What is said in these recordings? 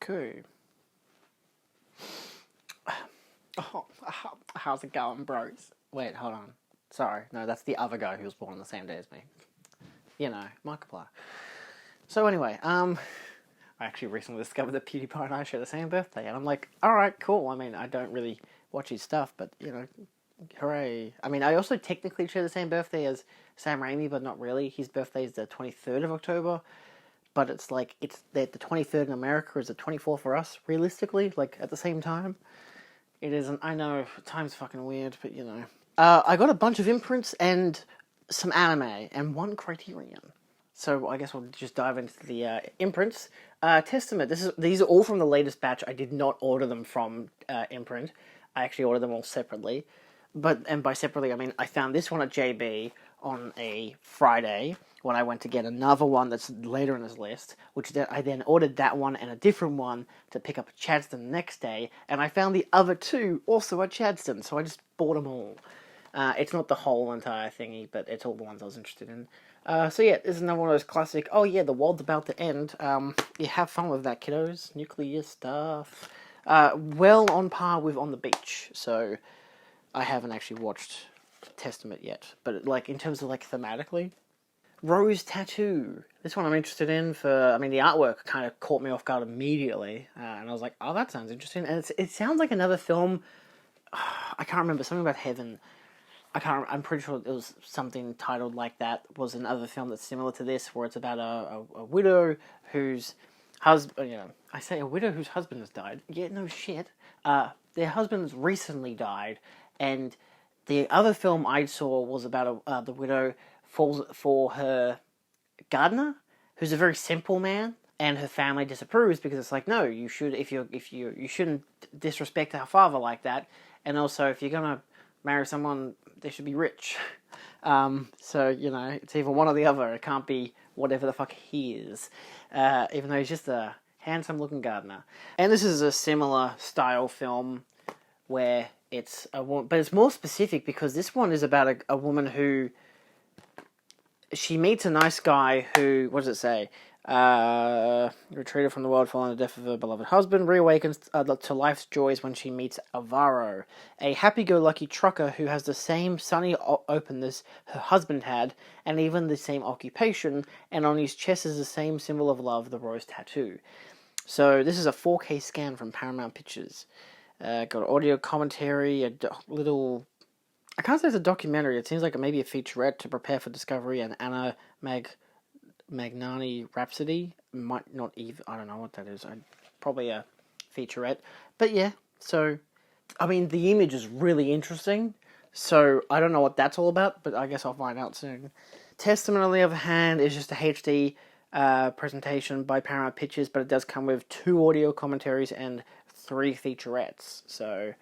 Okay. How's it going, bros? Wait, hold on. Sorry, no, that's the other guy who was born on the same day as me. You know, Markiplier. So anyway, I actually recently discovered that PewDiePie and I share the same birthday, and I'm like, alright, cool. I mean, I don't really watch his stuff, but, you know, hooray. I mean, I also technically share the same birthday as Sam Raimi, but not really. His birthday is the 23rd of October, but it's like, it's the 23rd in America is the 24th for us, realistically, like, at the same time. It isn't, I know, time's fucking weird, but, you know. I got a bunch of imprints and some anime, and one Criterion. So I guess we'll just dive into the imprints. Testament. These are all from the latest batch. I did not order them from Imprint. I actually ordered them all separately. And by separately, I mean I found this one at JB on a Friday when I went to get another one that's later in this list, which I then ordered that one and a different one to pick up at Chadstone the next day, and I found the other two also at Chadstone, so I just bought them all. It's not the whole entire thingy, but it's all the ones I was interested in. So yeah, this is another one of those classic, oh yeah, the world's about to end. You have fun with that, kiddos. Nuclear stuff. Well on par with On the Beach, so I haven't actually watched Testament yet. But like in terms of like thematically, Rose Tattoo. This one I'm interested in the artwork kind of caught me off guard immediately. And I was like, oh, that sounds interesting. And it sounds like another film, I can't remember, something about heaven. I'm pretty sure it was something titled like that. It was another film that's similar to this, where it's about a widow whose husband, I say a widow whose husband has died. Yeah, no shit. Their husband's recently died, and the other film I saw was about the widow falls for her gardener, who's a very simple man, and her family disapproves because it's like, no, you shouldn't disrespect our father like that, and also if you're gonna marry someone, they should be rich. So, it's either one or the other. It can't be whatever the fuck he is. Even though he's just a handsome-looking gardener. And this is a similar style film where it's a woman, but it's more specific because this one is about a woman who, she meets a nice guy who, what does it say? Retreated from the world following the death of her beloved husband, reawakens to life's joys when she meets Alvaro, a happy-go-lucky trucker who has the same sunny openness her husband had, and even the same occupation, and on his chest is the same symbol of love, the rose tattoo. So this is a 4K scan from Paramount Pictures. Got audio commentary, little... I can't say it's a documentary, it seems like maybe a featurette to prepare for Discovery, and Anna Magnani Rhapsody, might not even, I don't know what that is, probably a featurette, but yeah, so, I mean, the image is really interesting, so I don't know what that's all about, but I guess I'll find out soon. Testament, on the other hand, is just a HD presentation by Paramount Pictures, but it does come with 2 audio commentaries and 3 featurettes, so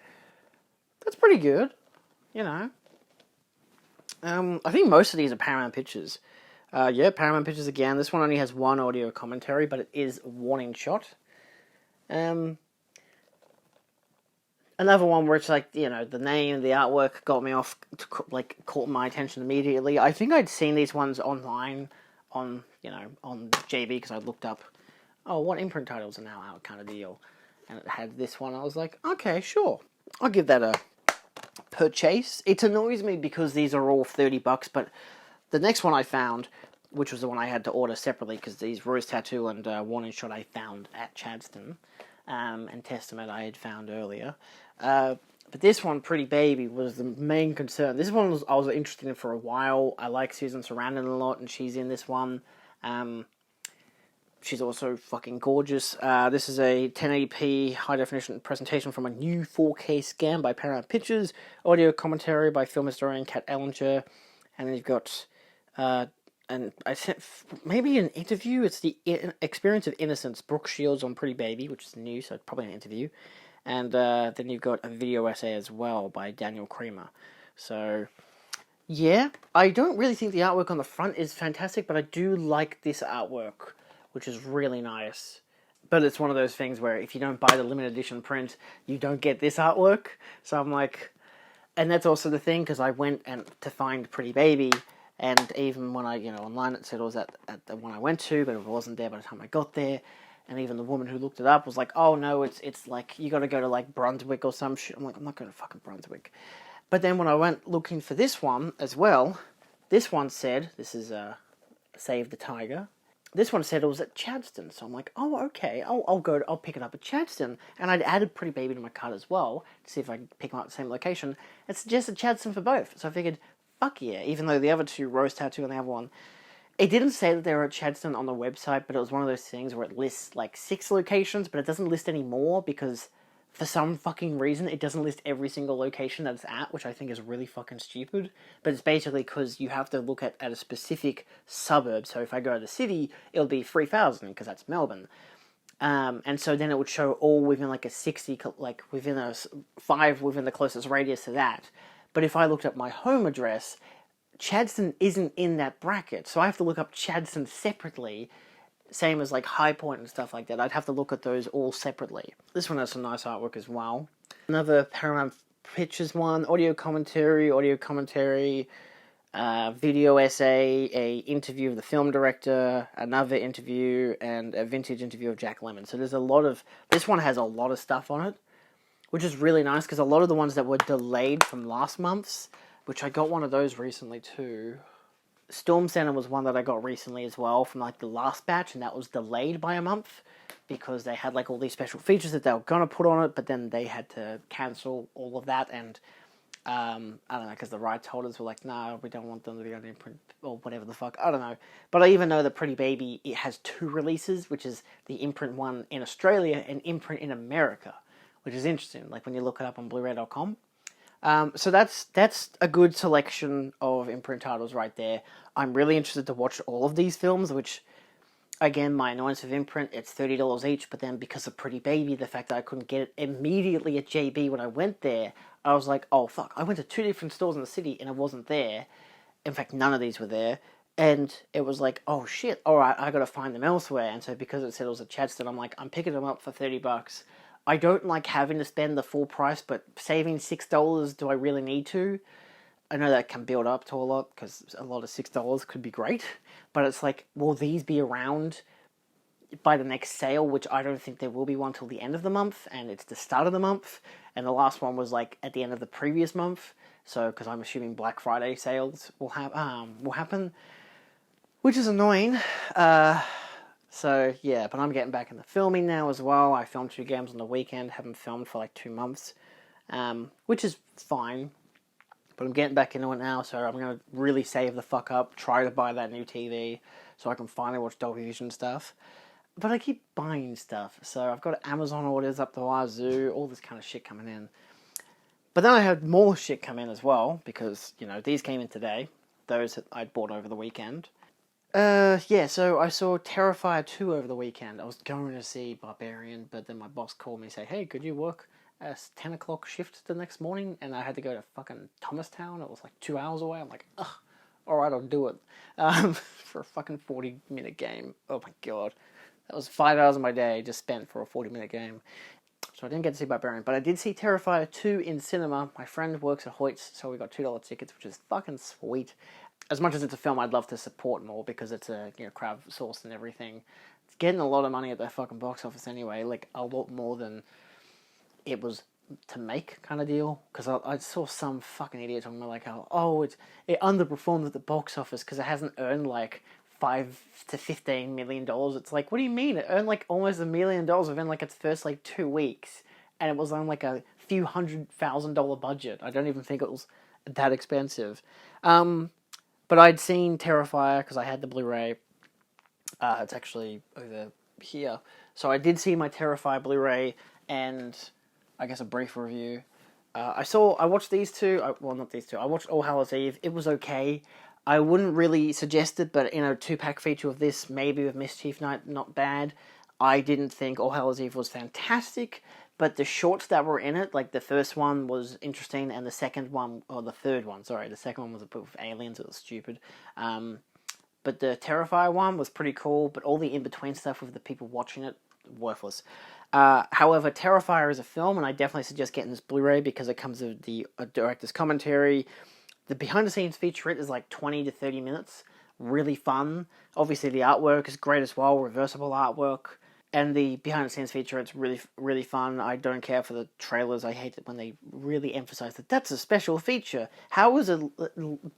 that's pretty good, I think most of these are Paramount Pictures. Paramount Pictures again. This one only has 1 audio commentary, but it is a warning shot. Another one where it's like, the name, the artwork got me off, caught my attention immediately. I think I'd seen these ones online on JB, because I looked up, what imprint titles are now out kind of deal. And it had this one. I was like, okay, sure. I'll give that a purchase. It annoys me because these are all $30, but the next one I found, which was the one I had to order separately, because these Rose Tattoo and Warning Shot I found at Chadstone, and Testament I had found earlier. But this one, Pretty Baby, was the main concern. This one I was interested in for a while. I like Susan Sarandon a lot, and she's in this one. She's also fucking gorgeous. This is a 1080p high-definition presentation from a new 4K scan by Paramount Pictures, audio commentary by film historian Kat Ellinger, and then you've got... and I sent maybe an interview. It's the Experience of Innocence, Brooke Shields on Pretty Baby, which is new, so probably an interview. And then you've got a video essay as well by Daniel Creamer. So, yeah, I don't really think the artwork on the front is fantastic, but I do like this artwork, which is really nice. But it's one of those things where if you don't buy the limited edition print, you don't get this artwork. So I'm like... And that's also the thing, because I went to find Pretty Baby, and even when I, online it said it was at the one I went to, but it wasn't there by the time I got there. And even the woman who looked it up was like, oh no, it's like, you gotta go to like Brunswick or some shit. I'm like, I'm not going to fucking Brunswick. But then when I went looking for this one as well, this one said, this is Save the Tiger. This one said it was at Chadstone. So I'm like, oh, okay, I'll pick it up at Chadstone. And I'd added Pretty Baby to my cart as well, to see if I could pick them up at the same location. It suggested Chadstone for both. So I figured, fuck yeah, even though the other two, Rose Tattoo and the other one, it didn't say that they were at Chadstone on the website, but it was one of those things where it lists like 6 locations, but it doesn't list any more because for some fucking reason it doesn't list every single location that it's at, which I think is really fucking stupid. But it's basically because you have to look at a specific suburb. So if I go to the city, it'll be 3,000 because that's Melbourne. And so then it would show all within like a 60, like within a 5 within the closest radius to that. But if I looked at my home address, Chadstone isn't in that bracket, so I have to look up Chadstone separately, same as like High Point and stuff like that. I'd have to look at those all separately. This one has some nice artwork as well. Another Paramount Pictures one, audio commentary, video essay, a interview of the film director, another interview, and a vintage interview of Jack Lemmon. So there's a lot of, this one has a lot of stuff on it, which is really nice, because a lot of the ones that were delayed from last month's, which I got one of those recently too. Storm Center was one that I got recently as well from like the last batch, and that was delayed by a month because they had like all these special features that they were going to put on it, but then they had to cancel all of that, and I don't know, because the rights holders were like, nah, we don't want them to be on Imprint or whatever the fuck, I don't know. But I even know that Pretty Baby, it has 2 releases, which is the Imprint one in Australia and Imprint in America, which is interesting, like when you look it up on Bluray.com. So that's a good selection of Imprint titles right there. I'm really interested to watch all of these films, which, again, my annoyance of Imprint, it's $30 each, but then because of Pretty Baby, the fact that I couldn't get it immediately at JB when I went there, I was like, oh fuck, I went to 2 different stores in the city and it wasn't there. In fact, none of these were there. And it was like, oh shit, alright, I gotta find them elsewhere. And so because it said it was at Chadstone, I'm like, I'm picking them up for $30. I don't like having to spend the full price, but saving $6, do I really need to? I know that can build up to a lot, because a lot of $6 could be great, but it's like, will these be around by the next sale, which I don't think there will be one till the end of the month, and it's the start of the month, and the last one was like at the end of the previous month, so, because I'm assuming Black Friday sales will happen, which is annoying. So, yeah, but I'm getting back into filming now as well. I filmed 2 games on the weekend, haven't filmed for like 2 months, which is fine, but I'm getting back into it now, so I'm going to really save the fuck up, try to buy that new TV, so I can finally watch Dolby Vision stuff. But I keep buying stuff, so I've got Amazon orders up the wazoo, all this kind of shit coming in. But then I had more shit come in as well, because, you know, these came in today, those that I'd bought over the weekend. Yeah, so I saw Terrifier 2 over the weekend. I was going to see Barbarian, but then my boss called me and said, hey, could you work a 10 o'clock shift the next morning? And I had to go to fucking Thomastown. It was like 2 hours away. I'm like, ugh, alright, I'll do it. For a fucking 40-minute game. Oh my god. That was 5 hours of my day just spent for a 40-minute game. So I didn't get to see Barbarian, but I did see Terrifier 2 in cinema. My friend works at Hoyt's, so we got $2 tickets, which is fucking sweet. As much as it's a film I'd love to support more, because it's a, you know, crowdsourced and everything, it's getting a lot of money at the fucking box office anyway, like a lot more than it was to make kind of deal. Because I saw some fucking idiot talking about like how, oh, it underperformed at the box office because it hasn't earned like $5 to $15 million. It's like, what do you mean? It earned like almost $1 million within like its first like 2 weeks, and it was on like a few $100,000 budget. I don't even think it was that expensive. But I'd seen Terrifier because I had the Blu-ray. It's actually over here. So I did see my Terrifier Blu-ray and I guess a brief review. I watched these two. Well, not these two. I watched All Hallows Eve. It was okay. I wouldn't really suggest it, but in a 2-pack feature of this, maybe with Mischief Night, not bad. I didn't think All Hallows Eve was fantastic, but the shorts that were in it, like the first one was interesting, and the second one, or the third one, sorry, the second one was a bit with aliens, it was stupid. But the Terrifier one was pretty cool, but all the in-between stuff with the people watching it, worthless. However, Terrifier is a film, and I definitely suggest getting this Blu-ray because it comes with the director's commentary. The behind-the-scenes featurette is like 20 to 30 minutes, really fun. Obviously, the artwork is great as well, reversible artwork. And the behind-the-scenes feature, it's really, really fun. I don't care for the trailers. I hate it when they really emphasize that that's a special feature. How is a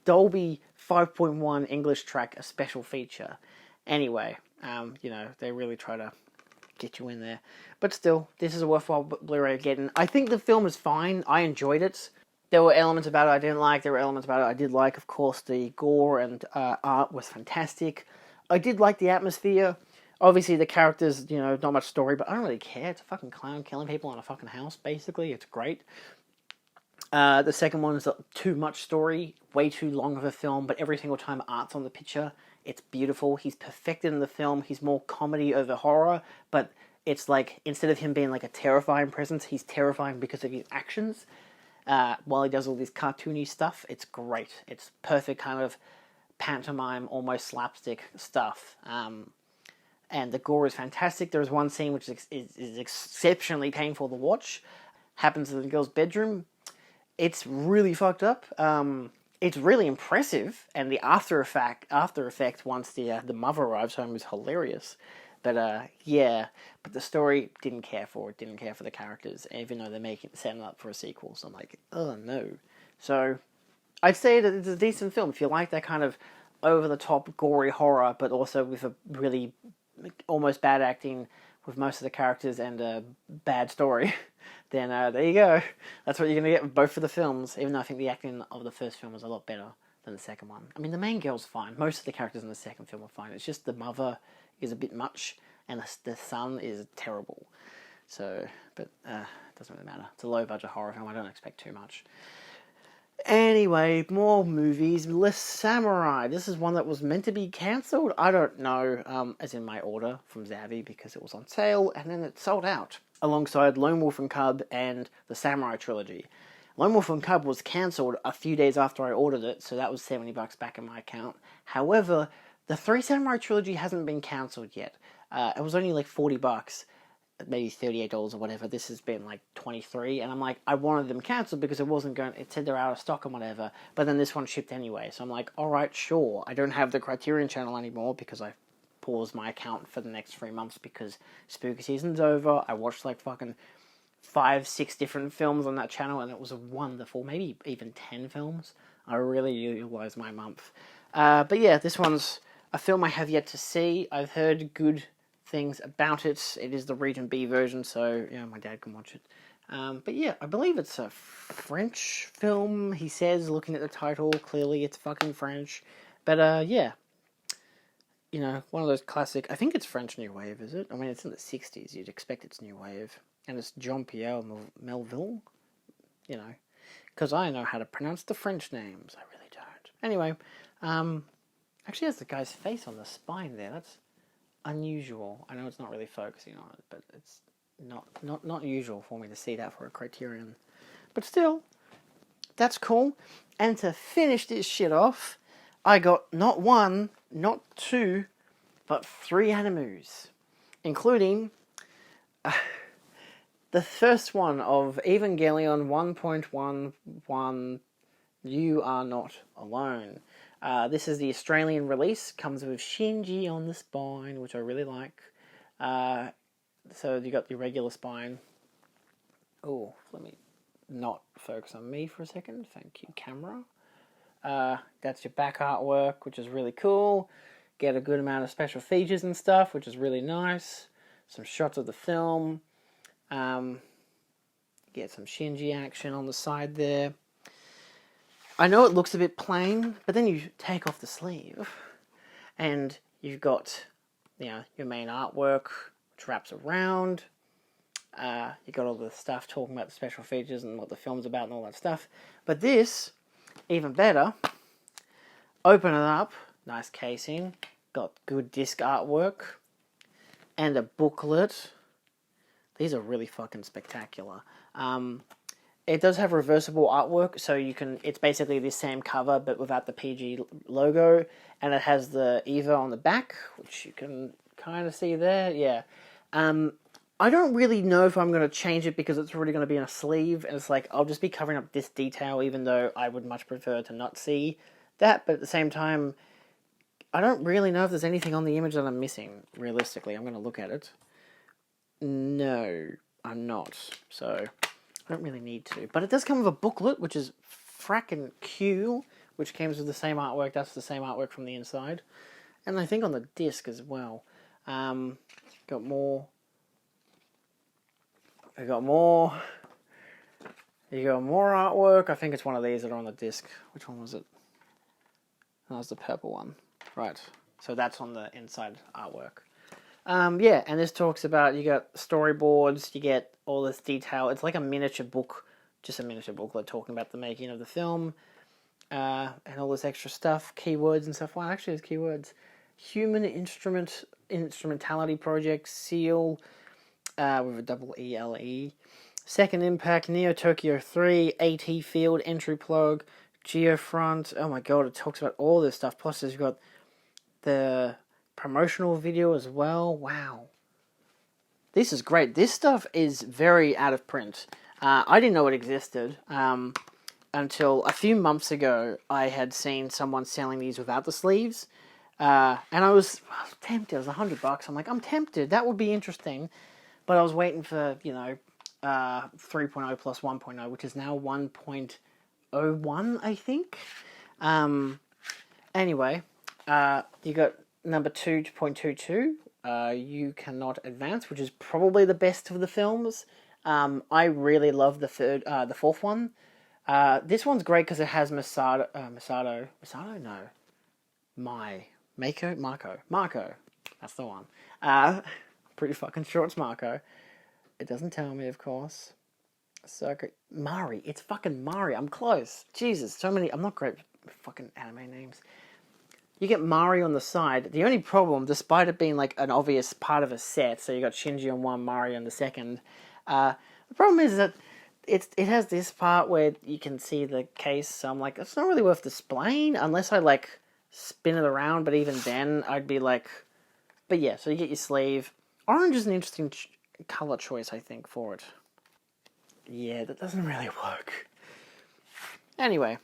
Dolby 5.1 English track a special feature? Anyway, they really try to get you in there. But still, this is a worthwhile Blu-ray getting. I think the film is fine. I enjoyed it. There were elements about it I didn't like. There were elements about it I did like. Of course, the gore and art was fantastic. I did like the atmosphere. Obviously, the characters, not much story, but I don't really care. It's a fucking clown killing people in a fucking house, basically. It's great. The second one is too much story, way too long of a film, but every single time art's on the picture, it's beautiful. He's perfected in the film. He's more comedy over horror, but it's like, instead of him being like a terrifying presence, he's terrifying because of his actions. While he does all this cartoony stuff, it's great. It's perfect kind of pantomime, almost slapstick stuff. And the gore is fantastic. There is one scene which is exceptionally painful to watch. Happens in the girl's bedroom. It's really fucked up. It's really impressive, and the after effect once the mother arrives home is hilarious. But but the story didn't care for it. Didn't care for the characters, even though they're setting up for a sequel. So I'm like, oh no. So I'd say that it's a decent film if you like that kind of over the top gory horror, but also with a really almost bad acting with most of the characters and a bad story. Then there you go. That's what you're going to get with both of the films, even though I think the acting of the first film was a lot better than the second one. I mean, the main girl's fine. Most of the characters in the second film are fine. It's just the mother is a bit much, and the son is terrible. So, but it doesn't really matter. It's a low-budget horror film. I don't expect too much. Anyway, more movies. Less Samurai. This is one that was meant to be cancelled. I don't know, as in my order from Zavi, because it was on sale, and then it sold out. Alongside Lone Wolf and Cub and the Samurai Trilogy. Lone Wolf and Cub was cancelled a few days after I ordered it, so that was $70 back in my account. However, the Three Samurai Trilogy hasn't been cancelled yet. It was only like $40, maybe $38 or whatever. This has been like $23, and I'm like, I wanted them cancelled because it said they're out of stock and whatever, but then this one shipped anyway, so I'm like, alright, sure. I don't have the Criterion channel anymore because I paused my account for the next 3 months because spooky season's over. I watched like fucking 5-6 different films on that channel, and it was wonderful. Maybe even 10 films. I really utilized my month. But yeah, this one's a film I have yet to see. I've heard good things about it. It is the Region B version, so my dad can watch it. But yeah, I believe it's a French film. He says, looking at the title, clearly it's fucking French. But yeah. One of those classic... I think it's French New Wave, is it? I mean, it's in the 60s. You'd expect it's New Wave. And it's Jean-Pierre Melville. Because I know how to pronounce the French names. I really don't. Anyway, actually has the guy's face on the spine there. That's unusual. I know it's not really focusing on it, but it's not usual for me to see that for a Criterion. But still, that's cool. And to finish this shit off, I got not one, not two, but 3 animus, including the first one of Evangelion 1.11, You Are Not Alone. This is the Australian release, comes with Shinji on the spine, which I really like. So you got the regular spine. Oh, let me not focus on me for a second. Thank you, camera. That's your back artwork, which is really cool. Get a good amount of special features and stuff, which is really nice. Some shots of the film. Get some Shinji action on the side there. I know it looks a bit plain, but then you take off the sleeve, and you've got, your main artwork, which wraps around. You got all the stuff talking about the special features and what the film's about and all that stuff. But this, even better, open it up, nice casing, got good disc artwork, and a booklet. These are really fucking spectacular. It does have reversible artwork, so it's basically the same cover, but without the PG logo, and it has the Eva on the back, which you can kind of see there, yeah. I don't really know if I'm going to change it because it's already going to be in a sleeve, and it's like, I'll just be covering up this detail, even though I would much prefer to not see that, but at the same time, I don't really know if there's anything on the image that I'm missing, realistically. I'm going to look at it. No, I'm not. So I don't really need to. But it does come with a booklet, which is frackin' cool, which comes with the same artwork. That's the same artwork from the inside. And I think on the disc as well. Got more. I got more. You got more artwork. I think it's one of these that are on the disc. Which one was it? That was the purple one. Right. So that's on the inside artwork. Yeah, and this talks about, you got storyboards, you get all this detail. It's like a miniature book, just a miniature booklet talking about the making of the film, and all this extra stuff, keywords and stuff. Well, actually, there's keywords. Human Instrumentality Project, SEAL, with a double ELE. Second Impact, Neo Tokyo 3, AT Field, Entry Plug, Geofront. Oh my god, it talks about all this stuff. Plus, you've got the promotional video as well. Wow. This is great. This stuff is very out of print. I didn't know it existed until a few months ago. I had seen someone selling these without the sleeves. And I was tempted. It was $100. I'm like, I'm tempted. That would be interesting. But I was waiting for, 3.0 plus 1.0, which is now 1.01, I think. Anyway, you got number 2.22, You Cannot Advance, which is probably the best of the films. I really love the fourth one. This one's great because it has Marco. That's the one. Pretty fucking sure it's Marco. It doesn't tell me, of course. Mari. It's fucking Mari. I'm close. Jesus, so many. I'm not great with fucking anime names. You get Mari on the side. The only problem, despite it being like an obvious part of a set, so you got Shinji on one, Mari on the second. The problem is that it has this part where you can see the case. So I'm like, it's not really worth displaying unless I like spin it around. But even then, I'd be like, but yeah. So you get your sleeve. Orange is an interesting color choice, I think, for it. Yeah, that doesn't really work. Anyway,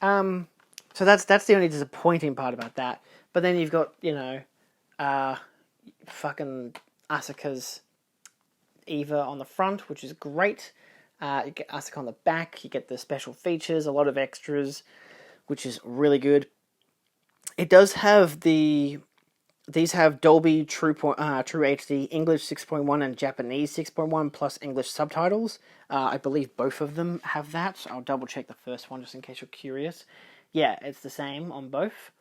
so that's the only disappointing part about that. But then you've got, fucking Asuka's Eva on the front, which is great. You get Asuka on the back. You get the special features, a lot of extras, which is really good. It does have these have Dolby True HD, English 6.1 and Japanese 6.1 plus English subtitles. I believe both of them have that. I'll double check the first one just in case you're curious. Yeah, it's the same on both,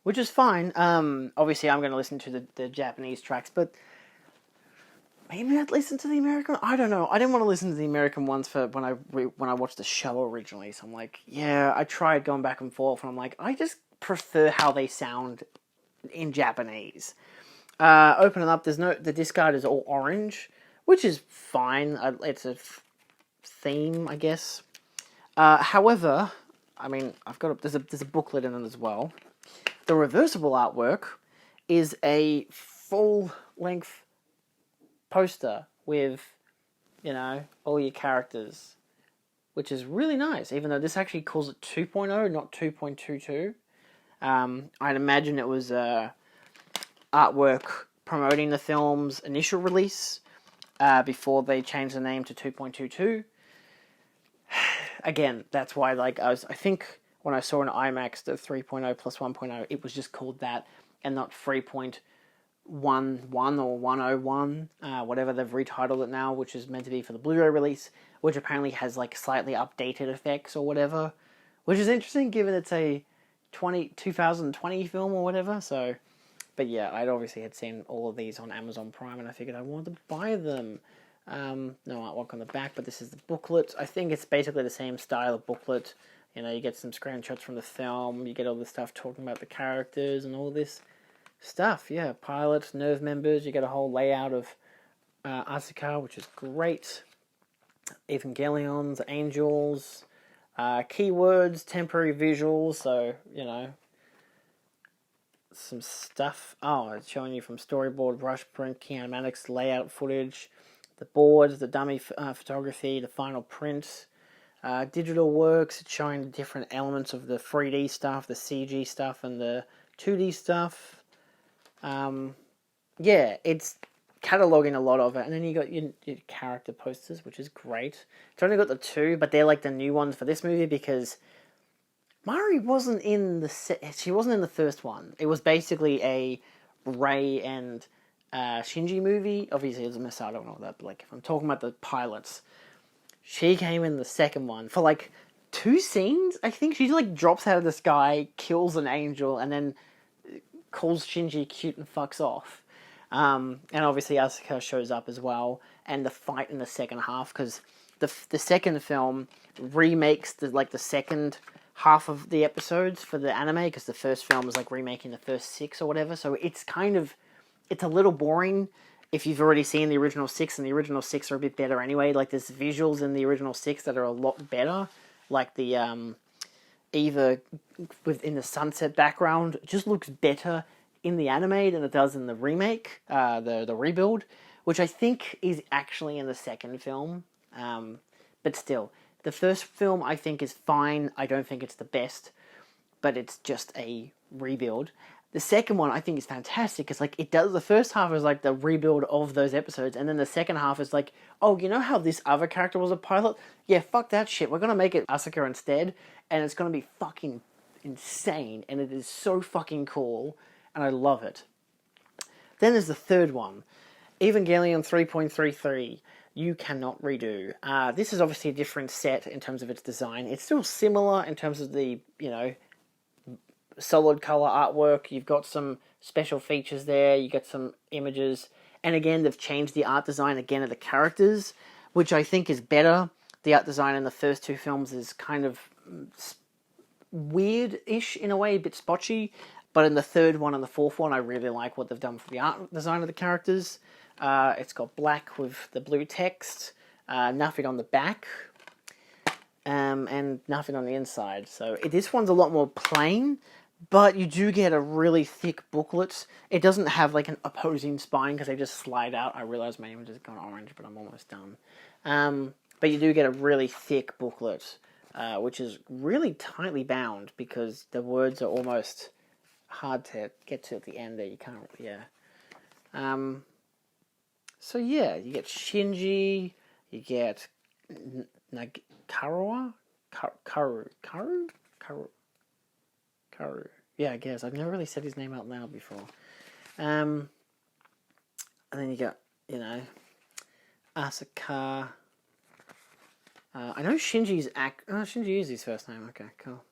which is fine. Obviously, I'm going to listen to the Japanese tracks, but maybe I'd listen to the American. I don't know. I didn't want to listen to the American ones for when I watched the show originally. So I'm like, yeah, I tried going back and forth, and I'm like, I just prefer how they sound in Japanese. Open it up. The disc art is all orange, which is fine. It's a theme, I guess. However, I mean, there's a booklet in it as well. The reversible artwork is a full-length poster with, all your characters, which is really nice. Even though this actually calls it 2.0, not 2.22. I'd imagine it was artwork promoting the film's initial release before they changed the name to 2.22. Again, that's why I think when I saw an IMAX the 3.0 plus 1.0, it was just called that and not 3.11 or 101, whatever they've retitled it now, which is meant to be for the Blu-ray release, which apparently has slightly updated effects or whatever, which is interesting given it's a 2020 film or whatever. So, but yeah, I'd obviously had seen all of these on Amazon Prime and I figured I wanted to buy them. No artwork on the back, but this is the booklet. I think it's basically the same style of booklet. You get some screenshots from the film, you get all the stuff talking about the characters and all this stuff. Yeah, pilots, nerve members, you get a whole layout of Asuka, which is great. Evangelions, angels, keywords, temporary visuals, so, some stuff. Oh, it's showing you from storyboard, brush print, kinematics, layout footage, the boards, the dummy photography, the final print, digital works. It's showing the different elements of the 3D stuff, the CG stuff, and the 2D stuff. Yeah, it's cataloguing a lot of it, and then you got your character posters, which is great. It's only got the 2, but they're like the new ones for this movie because Mari wasn't in she wasn't in the first one. It was basically a Rey and Shinji movie. Obviously, it was a Masato and all that, but like if I'm talking about the pilots, she came in the second one for like 2 scenes. I think she like drops out of the sky, kills an angel, and then calls Shinji cute and fucks off. And obviously Asuka shows up as well, and the fight in the second half, because the second film remakes the second half of the episodes for the anime, because the first film was like remaking the first 6 or whatever, so it's a little boring if you've already seen the original 6, and the original 6 are a bit better anyway. Like, there's visuals in the original 6 that are a lot better, like the Eva within the sunset background just looks better in the anime than it does in the remake, the rebuild, which I think is actually in the second film. But still, the first film I think is fine. I don't think it's the best, but it's just a rebuild. The second one I think is fantastic because like it does. The first half is like the rebuild of those episodes, and then the second half is like, oh, you know how this other character was a pilot? Yeah, fuck that shit. We're gonna make it Asuka instead, and it's gonna be fucking insane, and it is so fucking cool, and I love it. Then there's the third one, Evangelion 3.33. You cannot redo. This is obviously a different set in terms of its design. It's still similar in terms of the, solid color artwork. You've got some special features there. You got some images. And again, they've changed the art design again of the characters, which I think is better. The art design in the first 2 films is kind of weird-ish in a way, a bit spotchy. But in the third one and the fourth one, I really like what they've done for the art design of the characters. It's got black with the blue text, nothing on the back, and nothing on the inside. So this one's a lot more plain, but you do get a really thick booklet. It doesn't have like an opposing spine because they just slide out. I realize my image has gone orange, but I'm almost done. But you do get a really thick booklet, which is really tightly bound because the words are almost hard to get to at the end there. You can't, So yeah, you get Shinji, you get Karu. Yeah, I guess. I've never really said his name out loud before. And then you got, Asuka. I know Shinji is his first name. Okay, cool.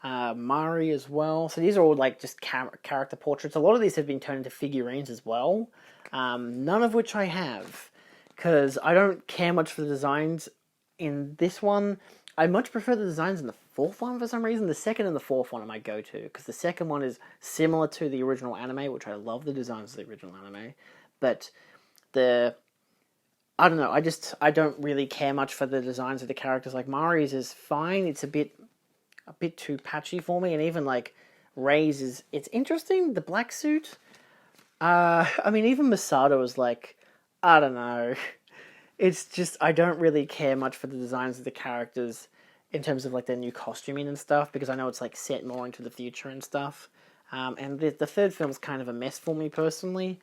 Mari as well. So these are all like just character portraits. A lot of these have been turned into figurines as well. None of which I have, because I don't care much for the designs in this one. I much prefer the designs in the fourth one for some reason. The second and the fourth one are my go-to, because the second one is similar to the original anime, which I love the designs of the original anime, but I don't know, I don't really care much for the designs of the characters. Like, Mari's is fine, it's a bit too patchy for me, and even like Rey's it's interesting, the black suit. Even Masato is like, I don't know. It's just, I don't really care much for the designs of the characters in terms of like their new costuming and stuff, because I know it's like set more into the future and stuff. And the third film's kind of a mess for me personally,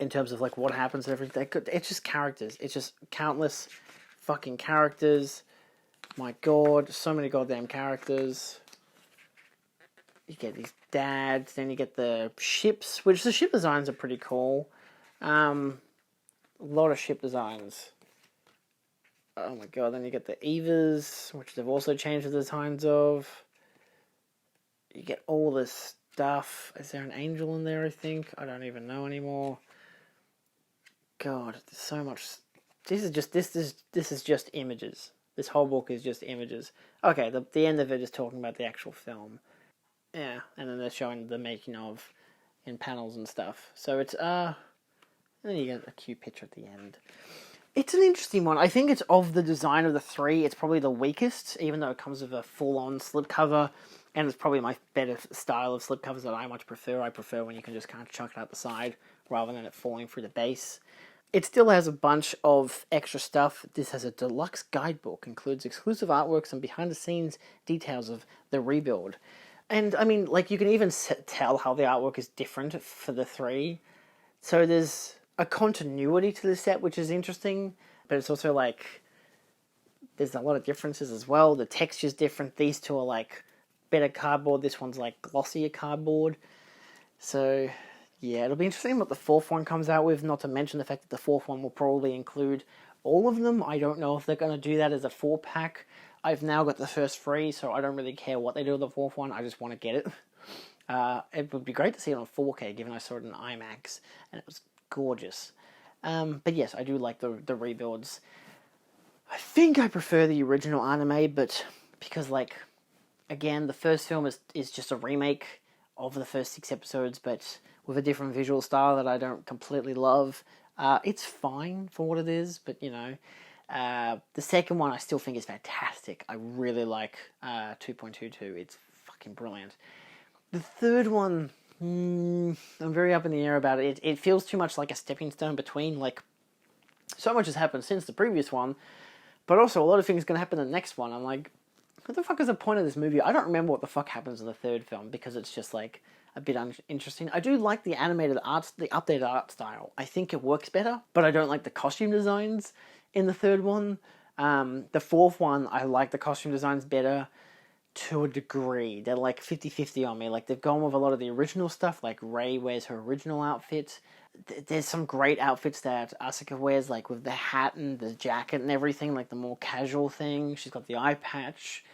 in terms of like what happens and everything. It's just characters. It's just countless fucking characters. My god, so many goddamn characters. You get these dads, then you get the ships, which the ship designs are pretty cool. A lot of ship designs. Oh my god, then you get the Evas, which they've also changed the designs of. You get all this stuff. Is there an angel in there, I think? I don't even know anymore. God, there's so much. This is just images. This whole book is just images. Okay, the end of it is talking about the actual film. Yeah, and then they're showing the making of in panels and stuff. So it's, and then you get a cute picture at the end. It's an interesting one. I think it's, of the design of the 3, it's probably the weakest, even though it comes with a full-on slipcover, and it's probably my better style of slipcovers that I much prefer. I prefer when you can just kind of chuck it out the side, rather than it falling through the base. It still has a bunch of extra stuff. This has a deluxe guidebook, includes exclusive artworks and behind-the-scenes details of the rebuild. And, you can even tell how the artwork is different for the 3. So there's a continuity to the set, which is interesting, but it's also like there's a lot of differences as well. The texture's different. These two are like better cardboard. This one's like glossier cardboard. So yeah, it'll be interesting what the fourth one comes out with, not to mention the fact that the fourth one will probably include all of them. I don't know if they're going to do that as a 4-pack. I've now got the first 3, so I don't really care what they do with the fourth one. I just want to get it. It would be great to see it on 4K, given I saw it in IMAX, and it was gorgeous. But yes, I do like the rebuilds. I think I prefer the original anime, but because, like, again, the first film is just a remake of the first 6 episodes, but with a different visual style that I don't completely love. It's fine for what it is, but, you know, the second one I still think is fantastic. I really like 2.22. It's fucking brilliant. The third one, I'm very up in the air about it. It feels too much like a stepping stone between, like, so much has happened since the previous one, but also a lot of things are going to happen in the next one. I'm like, what the fuck is the point of this movie? I don't remember what the fuck happens in the third film, because it's just, like, a bit interesting. I do like the animated art, the updated art style. I think it works better, but I don't like the costume designs in the third one. The fourth one, I like the costume designs better to a degree. They're like 50-50 on me. Like, they've gone with a lot of the original stuff, like Rey wears her original outfit. There's some great outfits that Asuka wears, like with the hat and the jacket and everything, like the more casual thing. She's got the eye patch.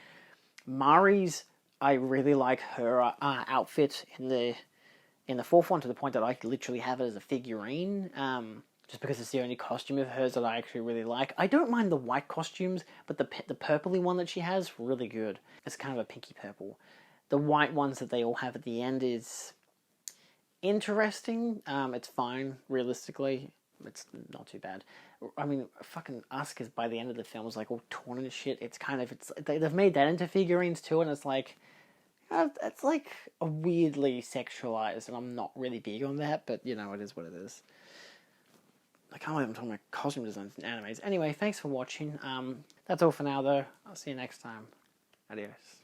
Mari's, I really like her outfit in the fourth one, to the point that I literally have it as a figurine, just because it's the only costume of hers that I actually really like. I don't mind the white costumes, but the purpley one that she has, really good. It's kind of a pinky purple. The white ones that they all have at the end is interesting. It's fine, realistically. It's not too bad. I mean, fucking Asuka's by the end of the film was like all torn and shit. It's kind of, they've made that into figurines too, and it's like, it's like a weirdly sexualized, and I'm not really big on that, but you know, it is what it is. I can't believe I'm talking about costume designs and animes. Anyway, thanks for watching. That's all for now, though. I'll see you next time. Adios.